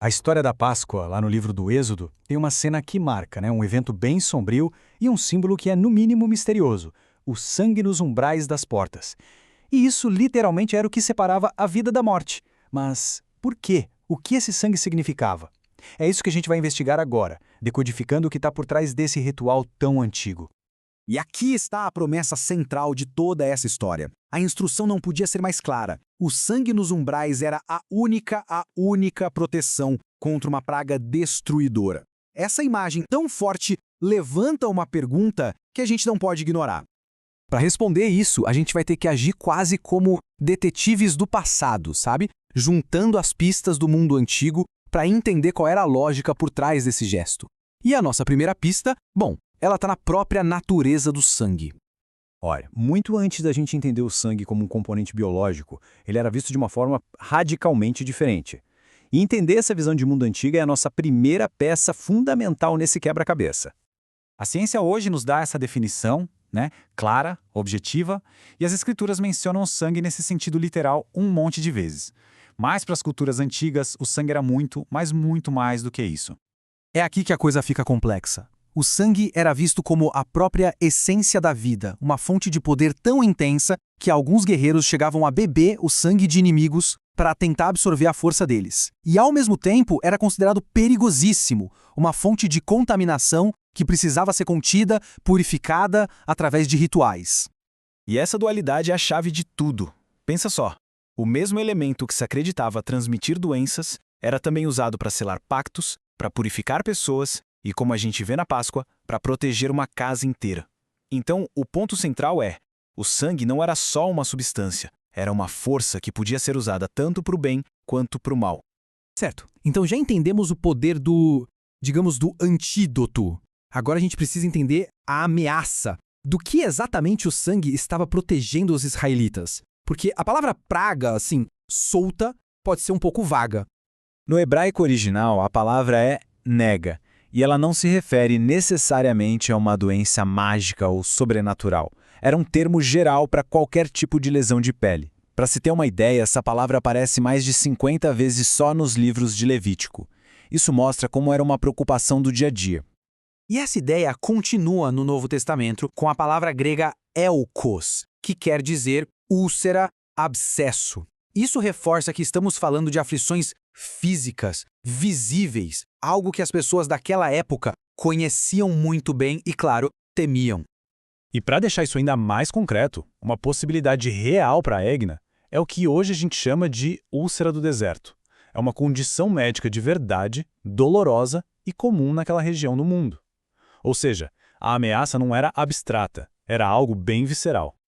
A história da Páscoa, lá no livro do Êxodo, tem uma cena que marca, um evento bem sombrio e um símbolo que é, no mínimo, misterioso: o sangue nos umbrais das portas. E isso literalmente era o que separava a vida da morte. Mas por quê? O que esse sangue significava? É isso que a gente vai investigar agora, decodificando o que está por trás desse ritual tão antigo. E aqui está a promessa central de toda essa história. A instrução não podia ser mais clara. O sangue nos umbrais era a única proteção contra uma praga destruidora. Essa imagem tão forte levanta uma pergunta que a gente não pode ignorar. Para responder isso, a gente vai ter que agir quase como detetives do passado, sabe? Juntando as pistas do mundo antigo para entender qual era a lógica por trás desse gesto. E a nossa primeira pista, ela está na própria natureza do sangue. Olha, muito antes da gente entender o sangue como um componente biológico, ele era visto de uma forma radicalmente diferente. E entender essa visão de mundo antiga é a nossa primeira peça fundamental nesse quebra-cabeça. A ciência hoje nos dá essa definição, clara, objetiva, e as escrituras mencionam o sangue nesse sentido literal um monte de vezes. Mas para as culturas antigas, o sangue era muito, mas muito mais do que isso. É aqui que a coisa fica complexa. O sangue era visto como a própria essência da vida, uma fonte de poder tão intensa que alguns guerreiros chegavam a beber o sangue de inimigos para tentar absorver a força deles. E ao mesmo tempo era considerado perigosíssimo, uma fonte de contaminação que precisava ser contida, purificada através de rituais. E essa dualidade é a chave de tudo. Pensa só, o mesmo elemento que se acreditava transmitir doenças era também usado para selar pactos, para purificar pessoas e, como a gente vê na Páscoa, para proteger uma casa inteira. Então, o ponto central é: o sangue não era só uma substância, era uma força que podia ser usada tanto para o bem quanto para o mal. Certo. Então já entendemos o poder do antídoto. Agora a gente precisa entender a ameaça. Do que exatamente o sangue estava protegendo os israelitas? Porque a palavra praga, solta, pode ser um pouco vaga. No hebraico original, a palavra é nega, e ela não se refere necessariamente a uma doença mágica ou sobrenatural. Era um termo geral para qualquer tipo de lesão de pele. Para se ter uma ideia, essa palavra aparece mais de 50 vezes só nos livros de Levítico. Isso mostra como era uma preocupação do dia a dia. E essa ideia continua no Novo Testamento com a palavra grega elkos, que quer dizer úlcera, abscesso. Isso reforça que estamos falando de aflições físicas, visíveis, algo que as pessoas daquela época conheciam muito bem e, claro, temiam. E para deixar isso ainda mais concreto, uma possibilidade real para a Egna é o que hoje a gente chama de úlcera do deserto. É uma condição médica de verdade, dolorosa e comum naquela região do mundo. Ou seja, a ameaça não era abstrata, era algo bem visceral.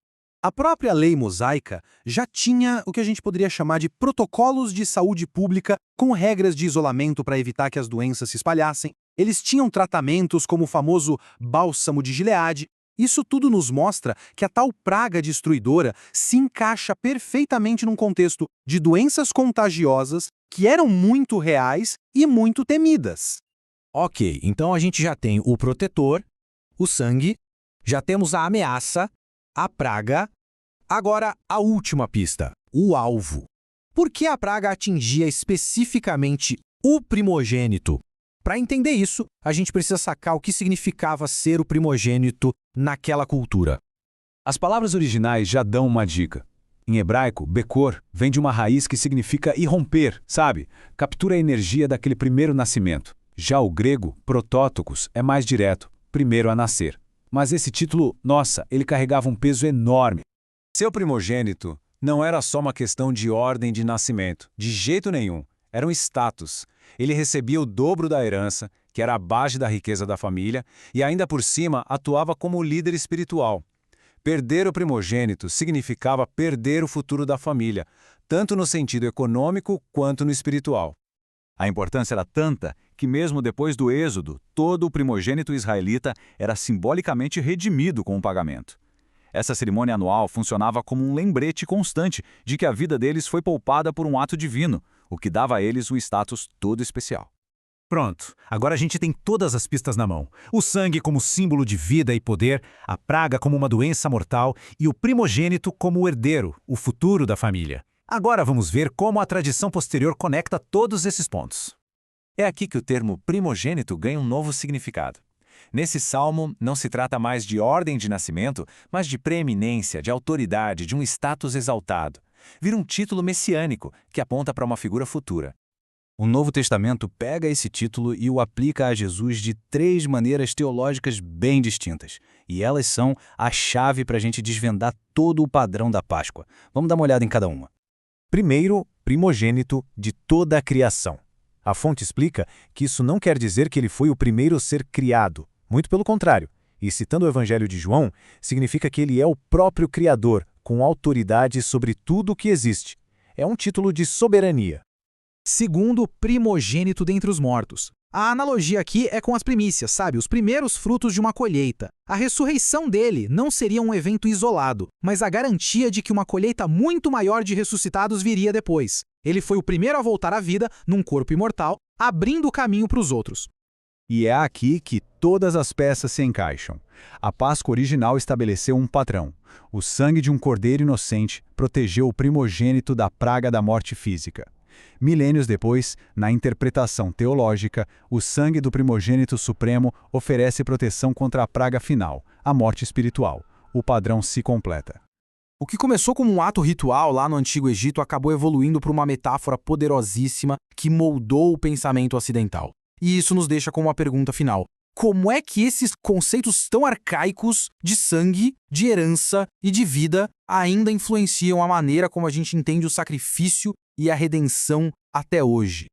A própria lei mosaica já tinha o que a gente poderia chamar de protocolos de saúde pública com regras de isolamento para evitar que as doenças se espalhassem. Eles tinham tratamentos como o famoso bálsamo de Gileade. Isso tudo nos mostra que a tal praga destruidora se encaixa perfeitamente num contexto de doenças contagiosas que eram muito reais e muito temidas. Ok, então a gente já tem o protetor, o sangue, já temos a ameaça, a praga. Agora, a última pista, o alvo. Por que a praga atingia especificamente o primogênito? Para entender isso, a gente precisa sacar o que significava ser o primogênito naquela cultura. As palavras originais já dão uma dica. Em hebraico, bekor vem de uma raiz que significa irromper, sabe? Captura a energia daquele primeiro nascimento. Já o grego, protótokos, é mais direto, primeiro a nascer. Mas esse título, ele carregava um peso enorme. Seu primogênito não era só uma questão de ordem de nascimento, de jeito nenhum. Era um status. Ele recebia o dobro da herança, que era a base da riqueza da família, e ainda por cima atuava como líder espiritual. Perder o primogênito significava perder o futuro da família, tanto no sentido econômico quanto no espiritual. A importância era tanta que mesmo depois do êxodo, todo o primogênito israelita era simbolicamente redimido com um pagamento. Essa cerimônia anual funcionava como um lembrete constante de que a vida deles foi poupada por um ato divino, o que dava a eles um status todo especial. Pronto, agora a gente tem todas as pistas na mão. O sangue como símbolo de vida e poder, a praga como uma doença mortal e o primogênito como o herdeiro, o futuro da família. Agora vamos ver como a tradição posterior conecta todos esses pontos. É aqui que o termo primogênito ganha um novo significado. Nesse salmo, não se trata mais de ordem de nascimento, mas de preeminência, de autoridade, de um status exaltado. Vira um título messiânico, que aponta para uma figura futura. O Novo Testamento pega esse título e o aplica a Jesus de 3 maneiras teológicas bem distintas. E elas são a chave para a gente desvendar todo o padrão da Páscoa. Vamos dar uma olhada em cada uma. Primeiro, primogênito de toda a criação. A fonte explica que isso não quer dizer que ele foi o primeiro a ser criado. Muito pelo contrário. E citando o Evangelho de João, significa que ele é o próprio Criador, com autoridade sobre tudo o que existe. É um título de soberania. Segundo, primogênito dentre os mortos. A analogia aqui é com as primícias, sabe? Os primeiros frutos de uma colheita. A ressurreição dele não seria um evento isolado, mas a garantia de que uma colheita muito maior de ressuscitados viria depois. Ele foi o primeiro a voltar à vida num corpo imortal, abrindo o caminho para os outros. E é aqui que todas as peças se encaixam. A Páscoa original estabeleceu um padrão. O sangue de um cordeiro inocente protegeu o primogênito da praga da morte física. Milênios depois, na interpretação teológica, o sangue do primogênito supremo oferece proteção contra a praga final, a morte espiritual. O padrão se completa. O que começou como um ato ritual lá no Antigo Egito acabou evoluindo para uma metáfora poderosíssima que moldou o pensamento ocidental. E isso nos deixa com uma pergunta final. Como é que esses conceitos tão arcaicos de sangue, de herança e de vida ainda influenciam a maneira como a gente entende o sacrifício e a redenção até hoje?